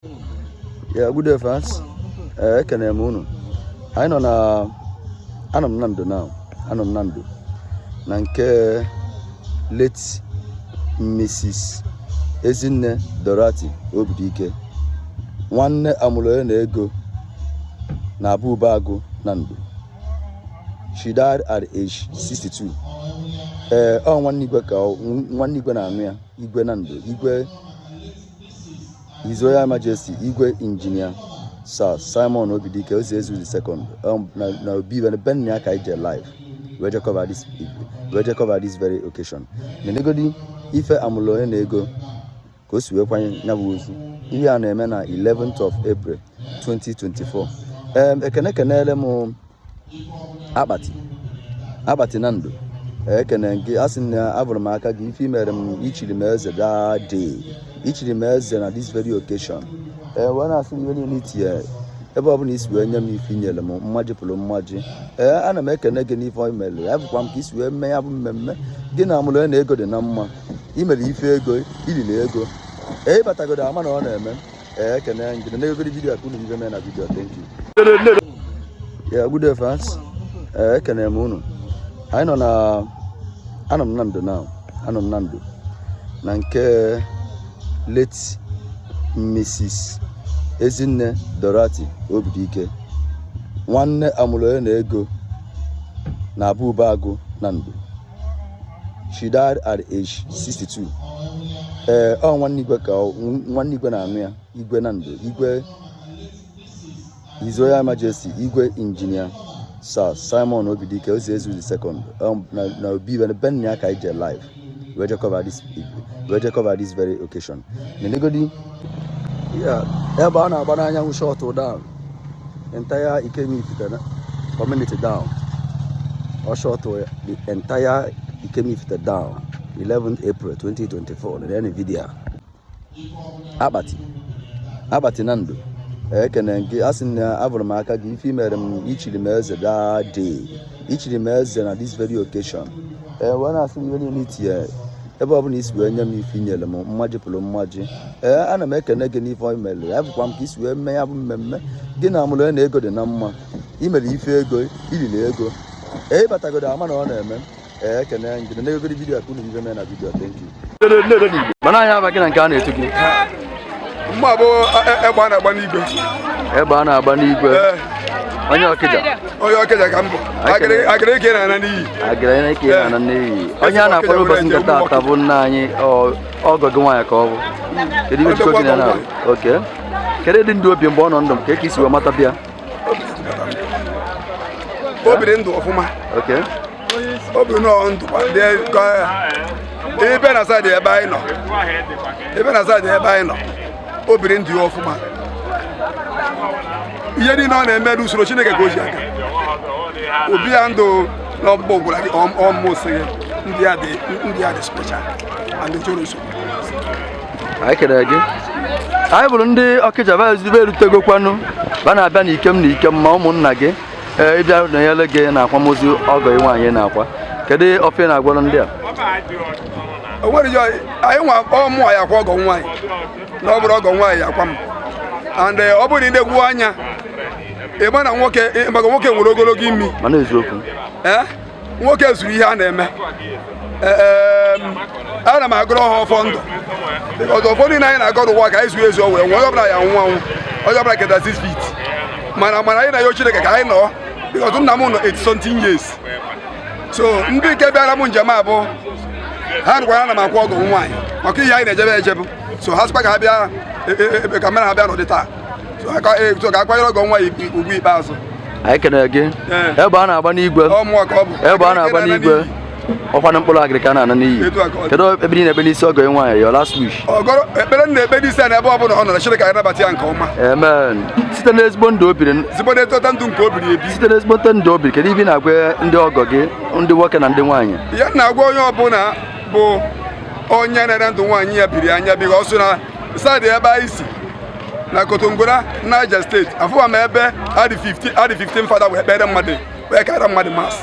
Yeah, good day, fans. Can I moon? I know na Anam Nando now. Anam Nando. Nanke late Mrs.Ezinne Dorathy Obidike. One amulo na ego na Abubago Nando. She died at age 62. One Igwe na anu ya Igwe Nando. Igwe His Royal Majesty Igwe Engineer Sir Simon Obidike Osezu the second. Now be when Ben Nyaka is alive. We just cover this very occasion. Nenegodi ife amulo nego kosi we kwanye nyabuzu. Ihe a na-eme na 11th of April 2024. Ekene mo Abati Nando. Ekene gi asin abụrụ m aka gị ife mere m ichiri m eze that day. Ichiri m eze na this very occasion. When I see you need here, ebe ọ bụla isi wee nye m ife nyere m mmaji pụrụ mmaji. Ana m ekene gị n'ife email. Abụkwa m ka isi wee mee ya bụ mmemme. Gị na amụrụ na ego dị na mma. Imere ife ego, ilile ego. Ịbatagodo ama na ọ na-eme. Ekene ngị na ego video akụ na ife mee na video. Thank you. Yeah, good day, fans. Ekene m unu. Anyị nọ na Anam Nando now. Anam Nando. Na nke late Mrs.Ezinne Dorathy Obidike. One amulo na ego na Abubago Nando. She died at age 62. One Igwe na anu ya Igwe Nando. Igwe His Royal Majesty Igwe Engineer Sir Simon Obidike Osezu the second. Now be when Ben Nyaka is alive. We just cover this very occasion. Nenegodi yeah, ebe na agba n'anya short down. Entire Ikemi Fitana community down. Or short the entire Ikemi Fitana down. 11th April 2024. The video. Abati Nando. Ekene gi asin abụrụ m aka gị ife mere m ichiri m eze that day. Ichiri m eze na this very occasion. When I see you need here, ebe ọ bụla isi wee nye m ife nyere m mmaji pụrụ mmaji. Ana m ekene gị n'ife email. Abụkwa m ka isi wee mee ya bụ mmemme. Gị na amụrụ na ego dị na mma. Imere ife ego, ilile ego. Ịbatagodo ama na ọ na-eme. Ekene ngị na ego video akụ na ife mee na video. Thank you. Mana anyị abagị na nke a na-etu gị. Mma bụ egbe a na-agba n'igwe. Egbe a na-agba n'igwe. Onye Ọkịja ka m bụ. Agịrị ike na-ana n'iyi. Agịrị ike na-ana n'iyi. Onye a na-akpọrọ ụbọchị nke taata bụ nna anyị ọgọ gị nwaanyị ka ọ bụ. Kedu ihe chukwu gị na okay. Kedu dị ndị obi mgbe ọ nọ ndụ m ka isi wee mata bịa? Obiri ndụ ọfụma. Okay. Obi nọ ndụ ebe na side ebe anyị nọ. Obiri ndụ ọfụma. Ihe niile ọ na-eme n'usoro Chineke ka o ji aka. Obi ya ndụ n'ọgbọ gwara gị ọmụsị gị ndị a dị special and chọrọ nsogbu. Anyị kere gị. Anyị bụrụ ndị Ọkịja ezigbo erutegokwanụ ba na-abịa n'ikem ma ụmụnna gị ịbịa na nyere gị na akwamozu ọgọ nwaanyị na-akwa. Kedu ofe na-agwọrọ ndị a? O nwere anyị nwa ọmụ anyị akwa ọgọ nwaanyị na ọ bụrụ ọgọ nwaanyị akwa m. And ọ bụrụ na ị na-egwu anya ịma na nwoke nwere ogologo imi. Mana eziokwu. Nwoke zuru ihe a na-eme. Ana m agụrụ ha ọfọ ndụ. Ụfọdụ na anyị na-agọrụ ụwa ka anyị zuo ezu wee nwee onye ọbụla ya anwụ onye ọbụla keta 6 feet. Mana anyị na ya Chineke ka anyị nọ because nna m nọ 80-something years. So ndị nke bịara m njem abụ ha nụkwara na m akwụ ọgọ nwaanyị maka ihe anyị na-ejebe ejebu. So ha sịkwa ka ha bịa ka mere ha bịa n'ụdị taa. So ka akwanyere ọgọ nwaanyị ugwu ikpeazụ. Anyị kenere gị. Ebe a na-agba n'igwe. Ebe a na-agba n'igwe. Ọkwa na mkpụrụ agịrịka na-ana n'iyi. Kedu ebe niile ebe n'isi ọgọ nwaanyị your last wish? Ekpere na-ekpe n'isi na ebe ọ bụla ọ nọ na Chineke anabata ya nke ọma. Amen. Site n'ezigbo ndụ o biri. Site n'ezigbo ndụ nke o biri ebi. Site n'ezigbo ndụ o biri, kedu ibe na-agwa ndị ọgọ gị, ndị nwoke na ndị nwaanyị? Ya na-agwa onye ọbụla bụ onye na-ere ndụ nwaanyị ya biri anya biko ọsọ na saịdị ebe anyị si na Kotongora, Niger State. Afụwa m ebe adị 15 fada wee kpere mmadụ wee kara mmadụ mas.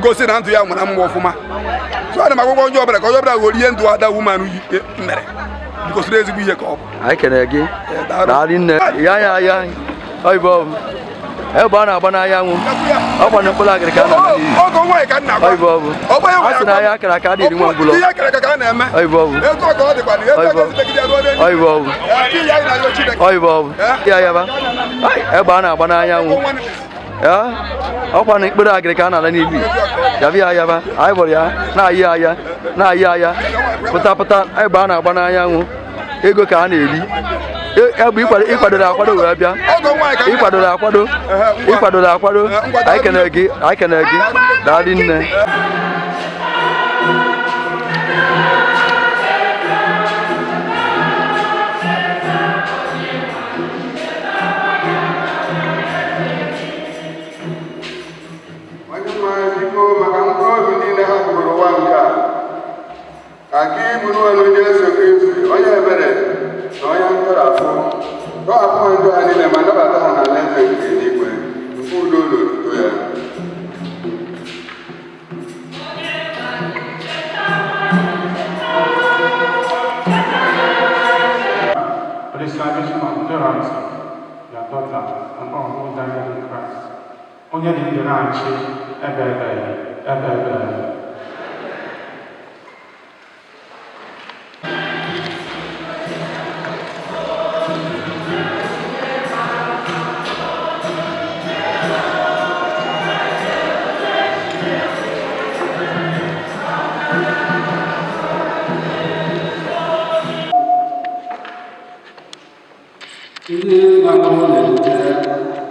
Gosi na ndụ ya nwere mma ọfụma. So ana m agwagwa onye ọbụla ka onye ọbụla ghọrọ ihe ndụ ada woman mere. because today is a big cop. I can again. Darling, yeah. I will. Ebana bana yangu. Abana kula kirikana. Ogo wa ikana kwa. Ai babu. Asina ya kira kadi ni mwangulo. Ya kira kana eme. Ai babu. Eto ko de kwani. Eto ko de kidi ado de. Ai babu. Ya ina yo chide. Ai babu. Ya ba. Ai ebana bana yangu. Ya. Abana kira kirikana la ni bi. Ya bi ya ba. Ai bor ya. Na ya. Na ya. Pata ebana bana yangu. Ego ka na eli. Egbe ịkwadoro akwado wee bịa ịkwadoro akwado anyị kene gị daalị nne Onye dị ndụ na-achị ebe ndị na-agbanwe na-ebute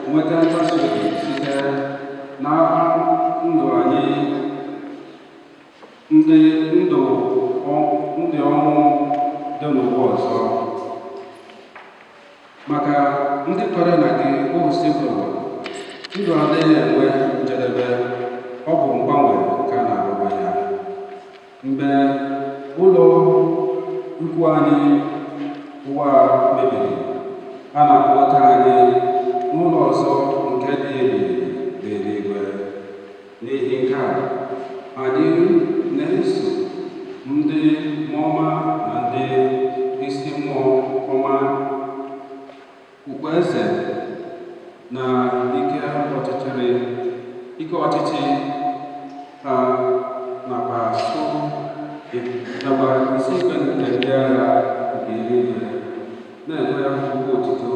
nweta ntasị obi site n'aka ndụ anyị ndị ọnwụ dị n'ụwa ọzọ maka ndị kwere na gị osi kwuru ndụ adịghị enwe njedebe ọ bụ mgbanwe ka a na-arụwa ya mgbe ụlọ ukwu anyị ụwa mebiri a na-akpọta anyị n'ụlọ ọzọ nke dị eluigwe n'ihi nke a anyị na-eso ndị mmụọ ọma na ndị isi mmụọ ọma okpueze na ike ọchịchị ha nakwa isi ikpe nke ndị agha nke eluigwe na-enwe akwụkwọ otito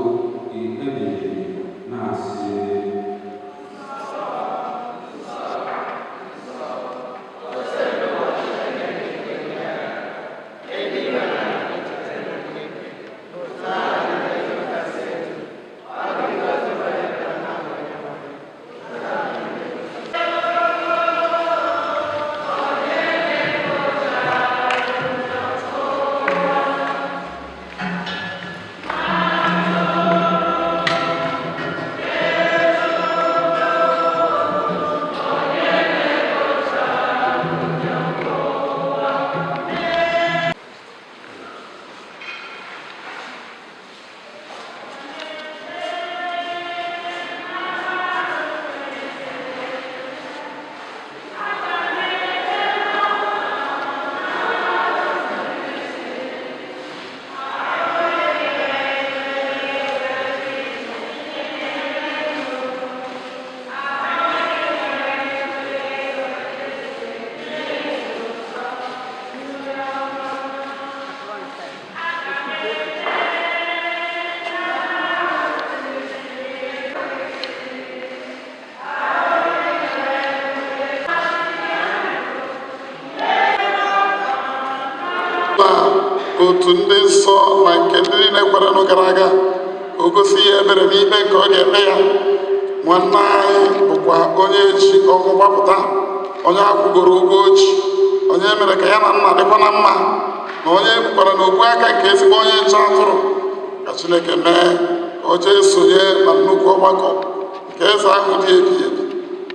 ebighị na-asị otu ndị nsọ na nke ndị niile kwere gara aga o gosi ya ebere n'ikpe nke ọ ga-eme ya. Nwanne anyị bụkwa onye ji ọnwụ gbapụta, onye akwụgoro ụgwọ ochi, onye mere ka ya na nna dịkwa na mma, na onye kwukwara n'okpu aka nke ezigbo onye nche atụrụ. Ka Chineke mee ka o jee sonye na nnukwu ọgbakọ nke eze ahụ dị ebighị ebi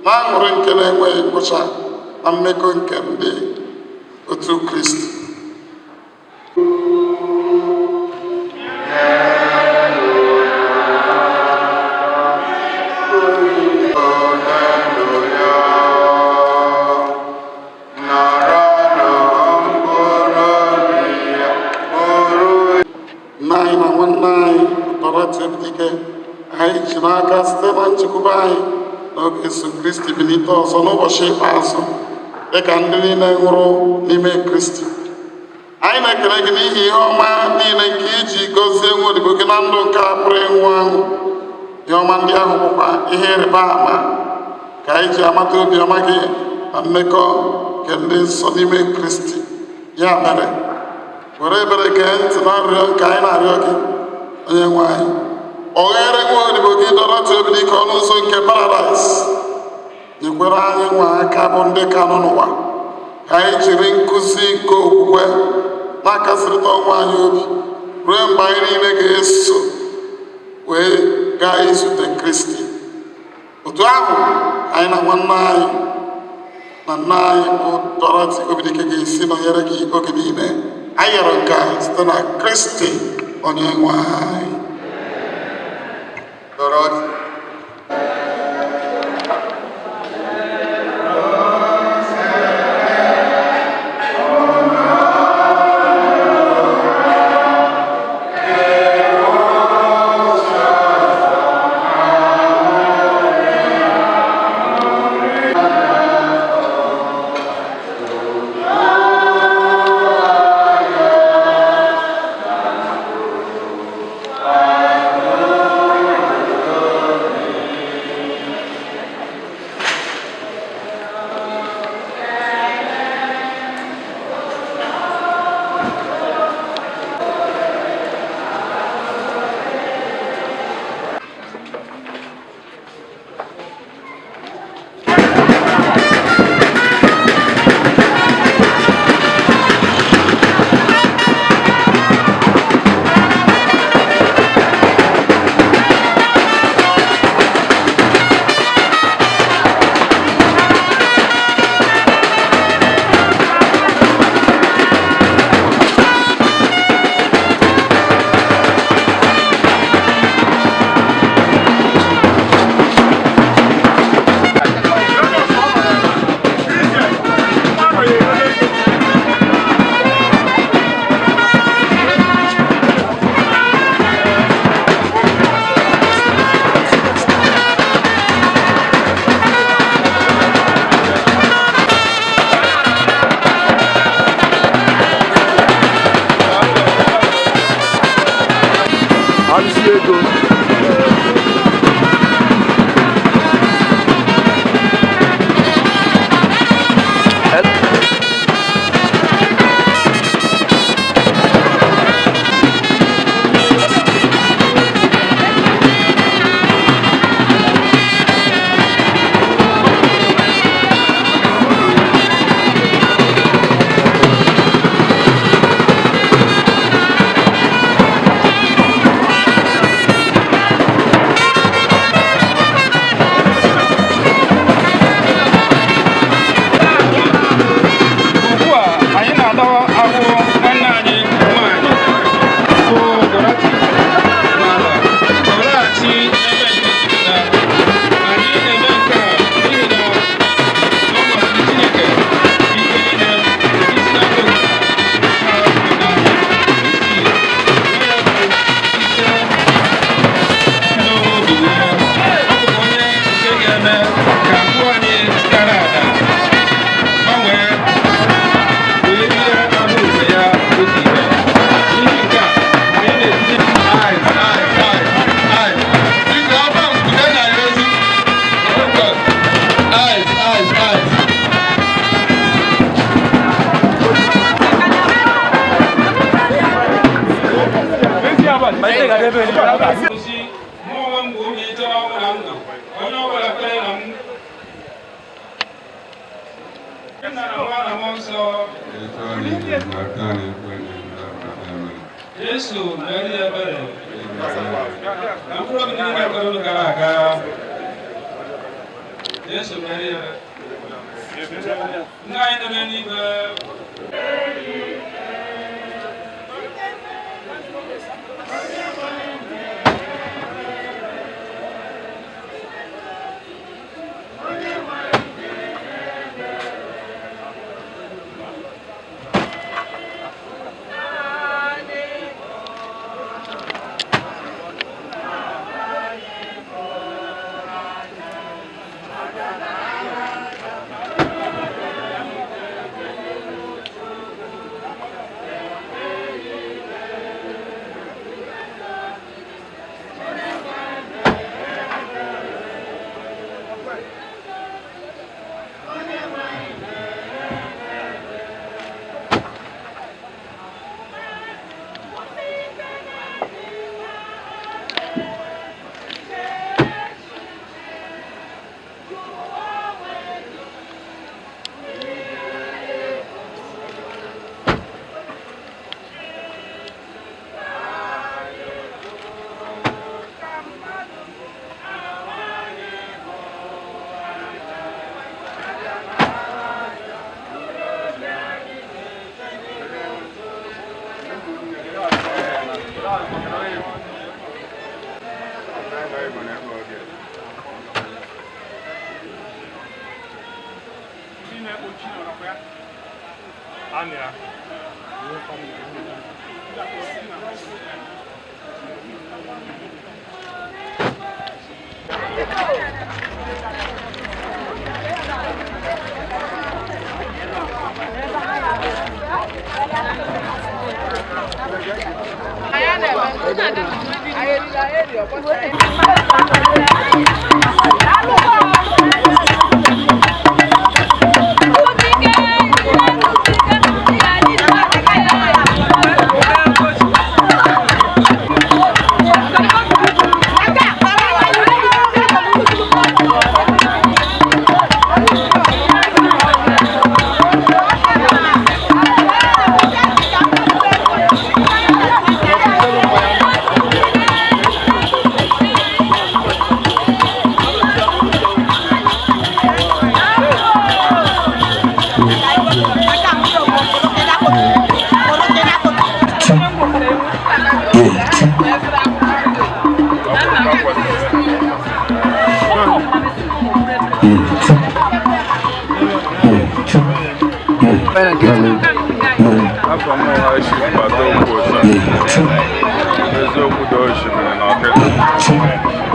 na aṅụrị nke na-enweghị ngwụcha na mmekọ nke ndị otu Kristi. Narana Amboronia Moro nne anyị na nwanne anyị Dorathy Obidike anyị ji n'aka site na nchekwube anyị n'oge Jesu Kristi bilite ọzọ n'ụbọchị ikpeazụ dịka ndị niile nwụrụ n'ime Kristi. Anyị na-ekele gị n'ihi ihe ọma niile nke iji gọzie nwa odibo gị na ndụ nke a pụrụ ịnwụ anwụ. Ihe ọma ndị ahụ bụkwa ihe ịrịba ama ka anyị ji amata obiọma gị na mmekọ nke ndị nsọ n'ime Kristi. Ya mere, were ebere gee ntị na arịrịọ nke anyị na-arịọ gị, onye nwe anyị. Oghere nwa odibo gị Dorathy Obidike ọnụ ụzọ nke paradaịs. Nyekwere anyị nwa aka bụ ndị ka nọ n'ụwa ka anyị jiri nkụzi nke okwukwe na-akasịrịta onwe anyị obi ruo mgbe anyị niile ga-eso wee gaa izute Kristi. Otu ahụ anyị na nwanne anyị na nna anyị bụ Dorathy Obidike ga-esi nọnyere gị oge niile. Anyị yọrọ nke a site na Kristi onye nwe anyị. Dorathy.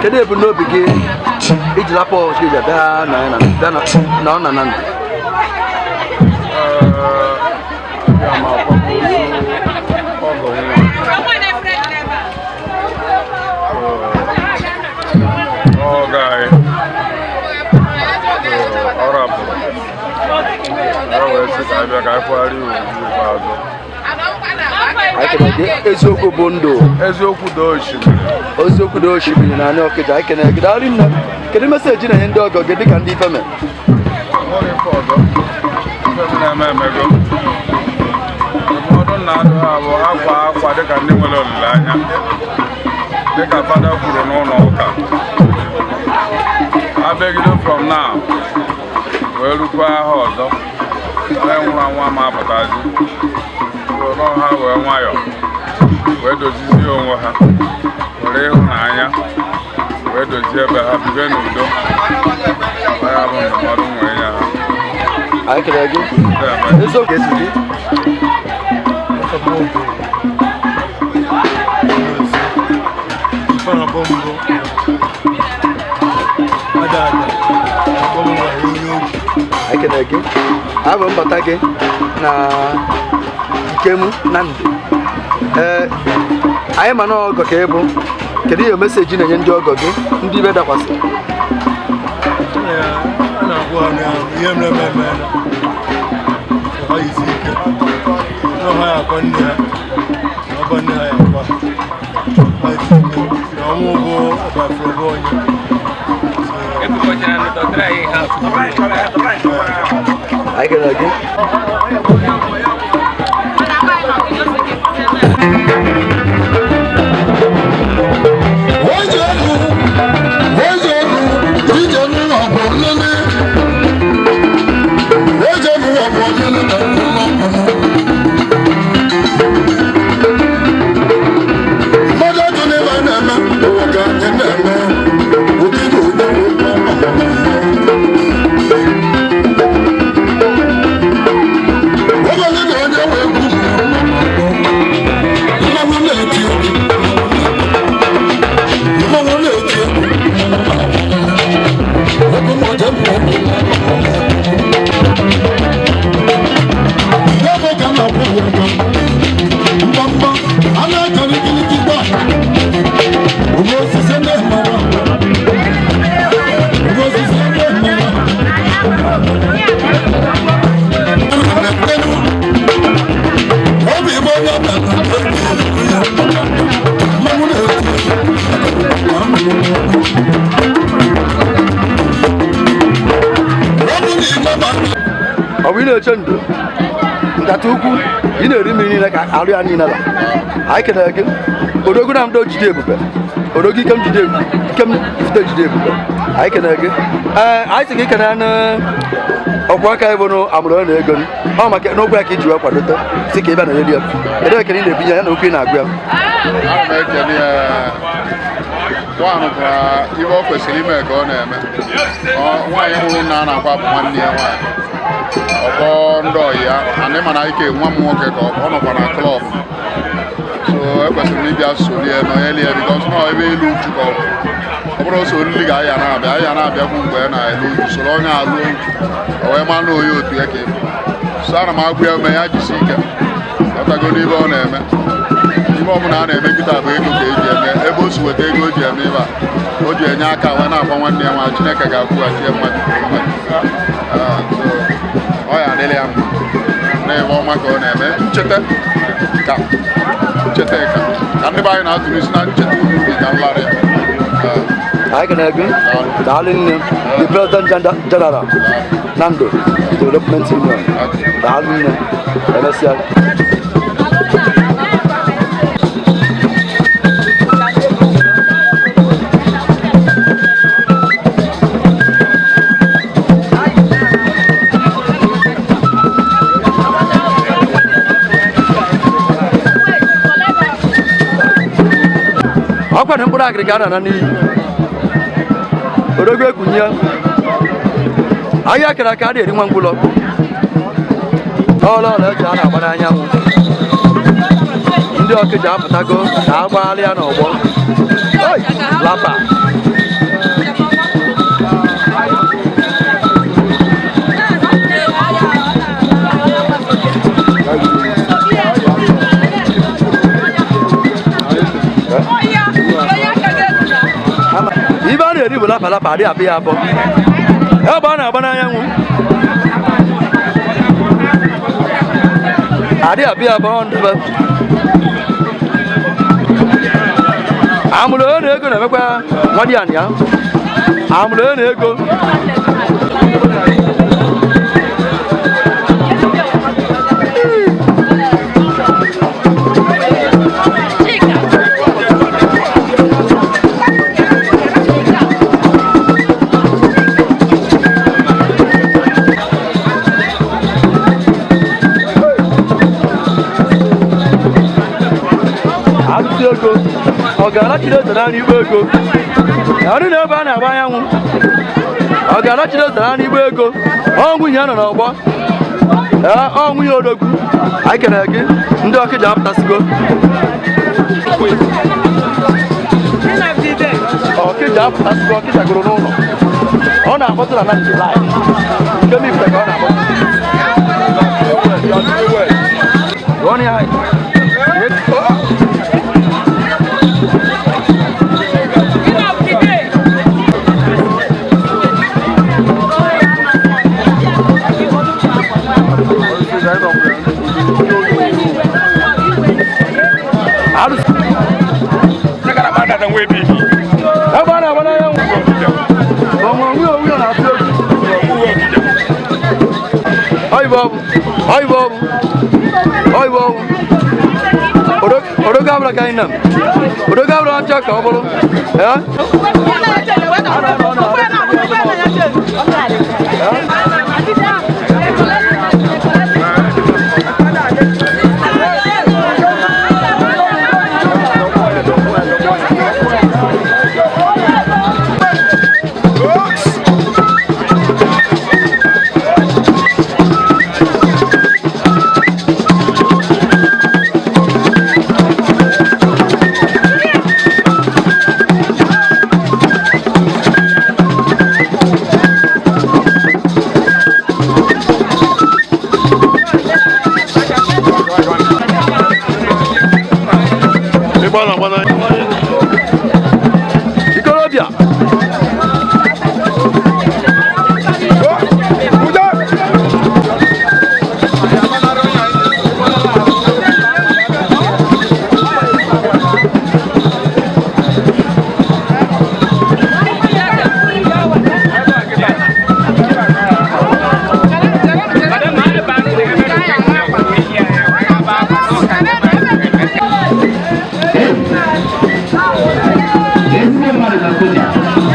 Kedu ebe n'obi gị iji lapụ ọchị iji bịa na ọ na ndụ? Eziokwu bụ ndụ. Eziokwu dị osimiri. Eziokwu dị osimiri na anyị Ọkịja. Anyị kene gị daalụ nne. Kedu meseji na-enye ndị ọgọ gị dịka ndị ife mere? na-emego ụfọdụ na-adụ ha bụ akwa dịka ndị nwere olileanya dịka fada kwuru n'ụlọ ụka abịagido from now wee rukwa aha ọzọ wee nwụrụ anwụ ama apụtazi ụlọ ha wee nwayọ wee dozizie onwe ha were ịhụnanya wee dozie ebe ha bibe n'udo ya bụ ndụmọdụ nwee ya ha. Ai que legal. Isso o que esse aqui? Fala bombo. Ada. Bombo yo. Ai que legal. Ah, vamos botar aqui na Ikemu Nandi. Ai mano go ke bụ. Kedu your message na nye ndị ọgọ gị ndị be dakwasị? Hay que aquí. Chendo ndatu ukwu ị na-eri mmiri niile ka arụ ya niile la anyị kenere gị odogo na mdo jide ebube odogo ikem jide ebube ikem ifite jide ebube anyị kenere gị anyị sị gị kenere ọkwa aka ịbụ amụrụ na ego ọ maka n'okwu ya ka iji wee kwadote si ka ị bịa na redio kedu ekele ị na-ebinye ya na okwu ị na-agụ ya ana m ekele nwaanyị kwa ibe o kwesịrị ime ka ọ na-eme nwaanyị hụrụ na a na-akwa bụ nwanne ya nwaanyị ọkpọ ndị ọyị ya ana ịma na ike nwa m nwoke ka ọ nọkwa na klọb so ekwesịrị m ịbịa sori ya nọnyeli ya bikọs nọ ebe elu uju ka ọ bụrụ so oriri ga ahịa na-abịakwu mgbe ya na-elu uju soro onye alụ uju o wee ma na onye otu ya ka ịbụ so ana m agwụ ya ume ya jisi ike ọtago n'ibe ọ na-eme ibe ọbụla a na-eme kịta bụ ego ka eji eme ebe o si weta ego o ji eme ibe a o ji enye aka wee na-akwa nwanne ya nwa Chineke ga-akwụghachi ya mmadụ ọ ya adịla ya mma n'ebe ọma ka ọ na-eme ncheta ka ndị be anyị na-atụ n'isi na ncheta dị ka nlarị ya anyị ga-ege daalụ nne the President General Nando Development Union daalụ nne emesịa ọkwa na mkpụrụ agịrịga a na-ana n'iyi odogwu ekunye ahịa kere aka a na-eri nwa ngwụlọ ọla eji a na-agba n'anyanwụ ndị ọkịja apụtago na agbagharị ya n'ọgbọ lapa ibe a na-eri bụ lapalapa adị apị ya abụọ ebe a na-agba n'anyanwụ adị apị ya abụọ ndebe amụrụ onye na-ego na-emekwa nwadian ya amụrụ onye na-ego ego ọ ga-alachide eze n'anya igbe ego ndị na ebe a na-agba anyanwụ ọ ga-alachide eze n'anya igbe ego ọnwụ ihe nọ n'ọgbọ ọnwụ ihe odogwu anyị kere gị ndị ọkịja apụtasigo ọkịja apụtasigo ọkịja gụrụ n'ụlọ ọ na-akpọtụ na Julaị nke mifte ka ọ na-akpọtụ Odogabra kainam. Odogabra acha ka obolo. Ya? Ezinne mmadụ na soja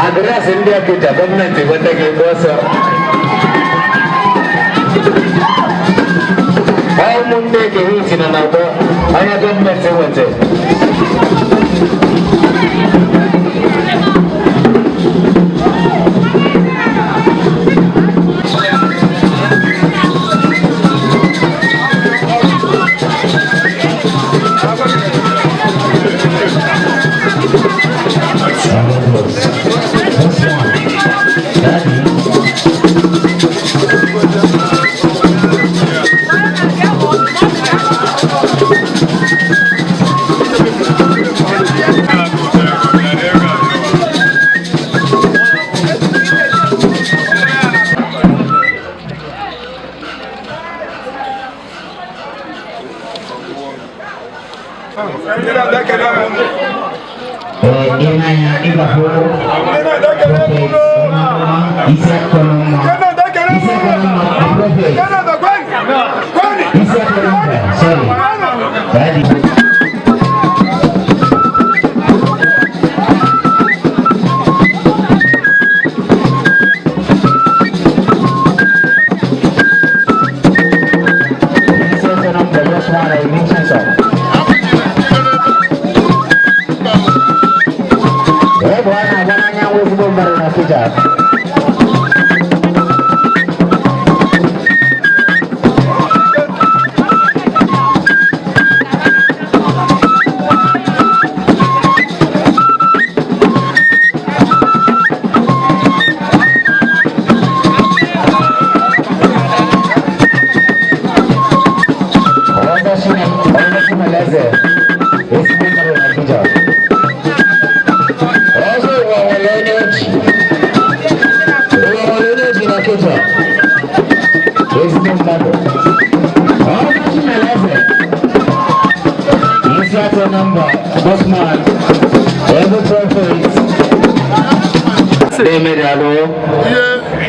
Address India kita government kita ke bosor. All Monday ke hii sina na bo. Aya government wote.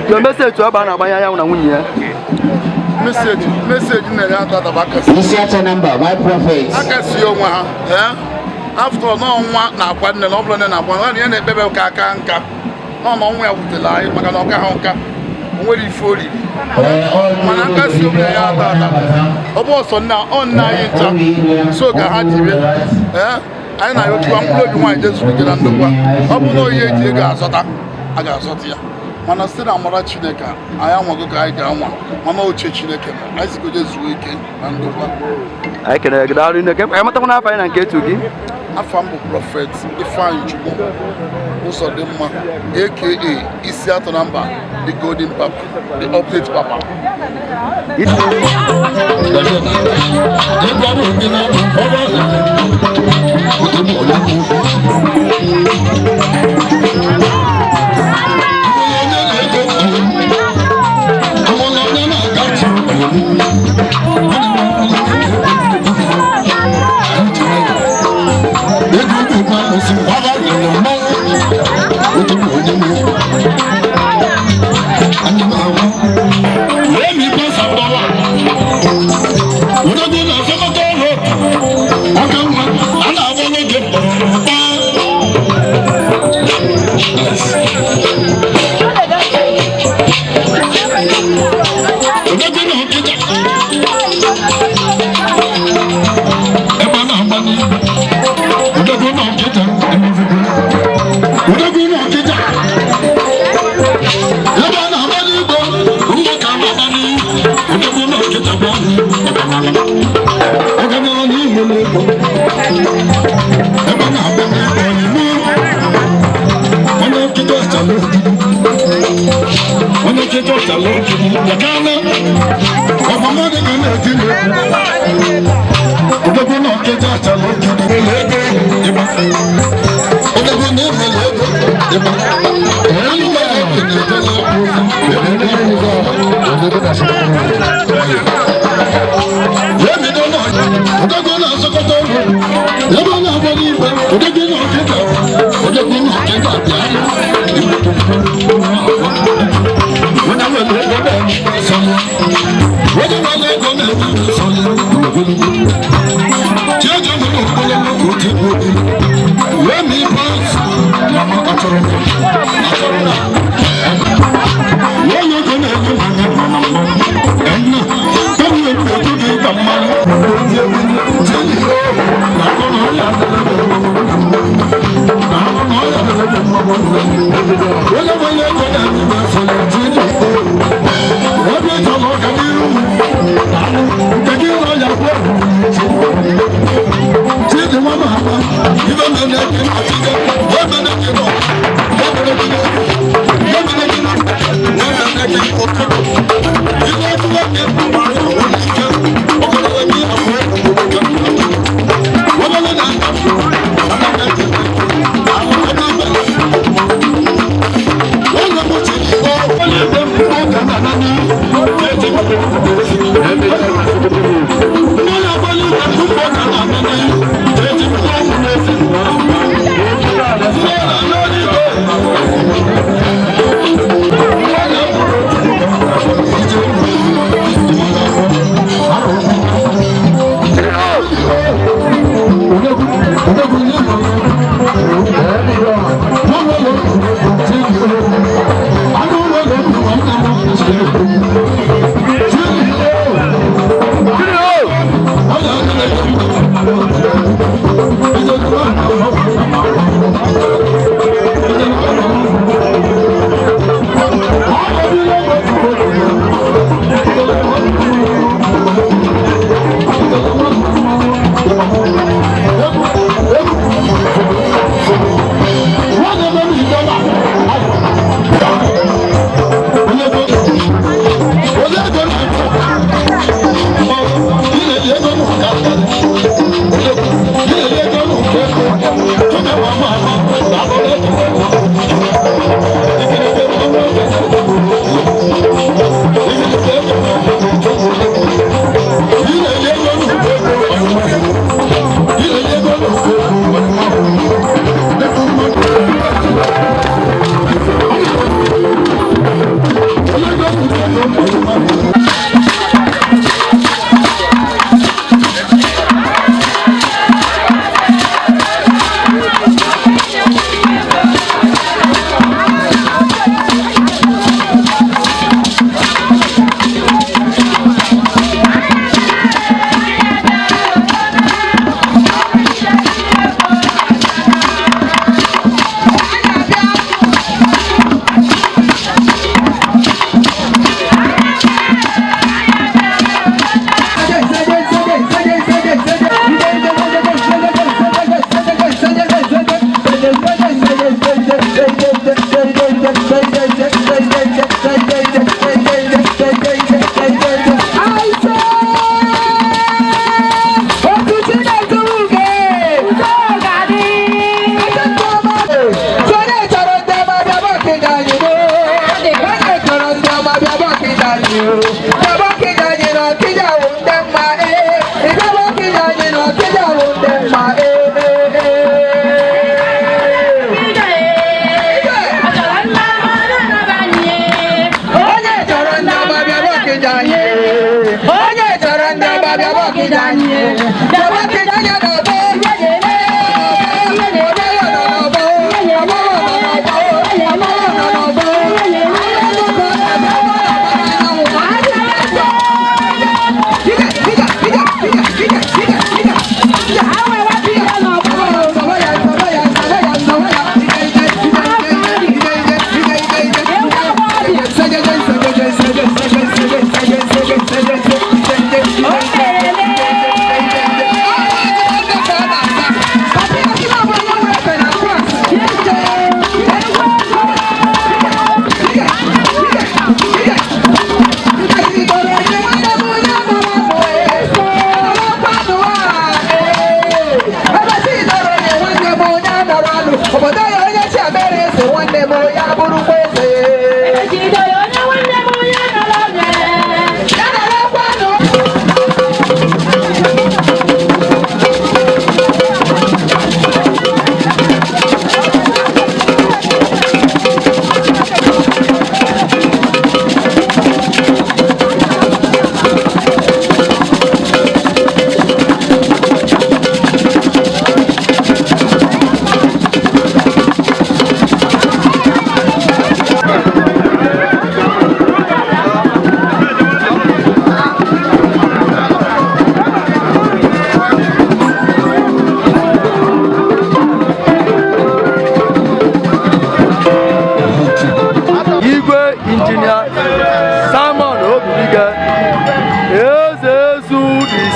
Your message to Abana Bayaya Message in the Tabacas. Initiate number, my prophet. I can see you, after no one now, one and over and up one, and a baby can't no one with the lie, Maganoka Honka, only fully. Manakasu, also now on night, so I know you want just read it on the one. I will know you got I got Sotia. Manastir Amara Chineka, I am a good guy down one. Mama Chineka, I see good this weekend and the one. I can get out in the game. I'm not going to get to give. A family prophet, a fine Jubo, also the man, aka Isiato number, the golden papa, the update papa.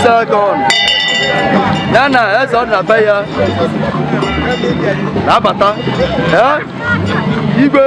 second. Nana, eze ọ na-be ya na-abata Igwe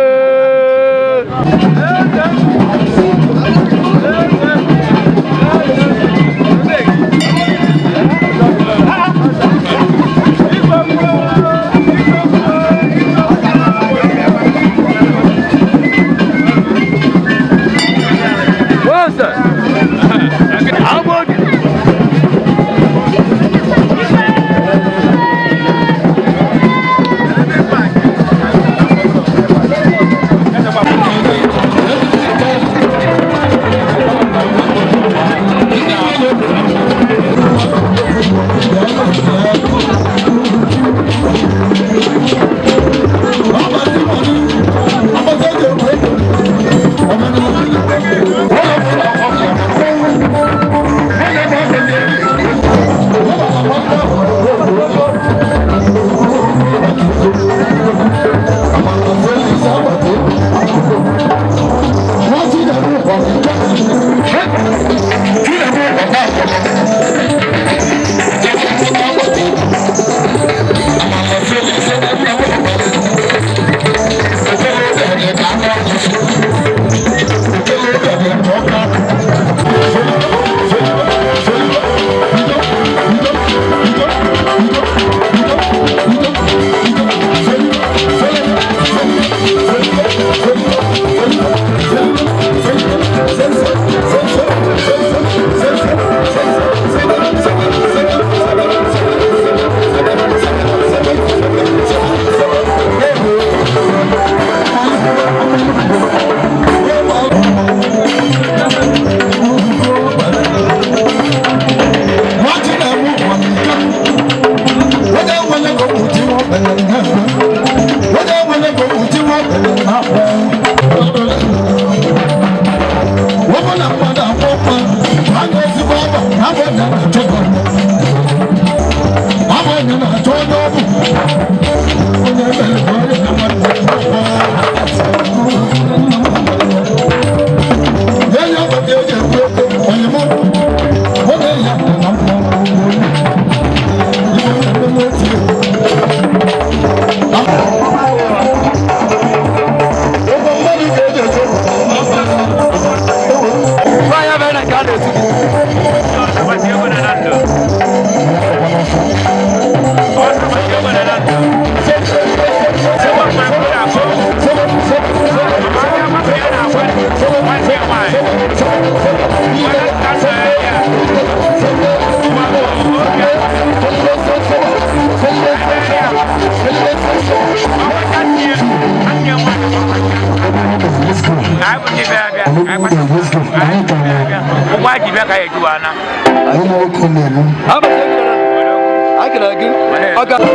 I can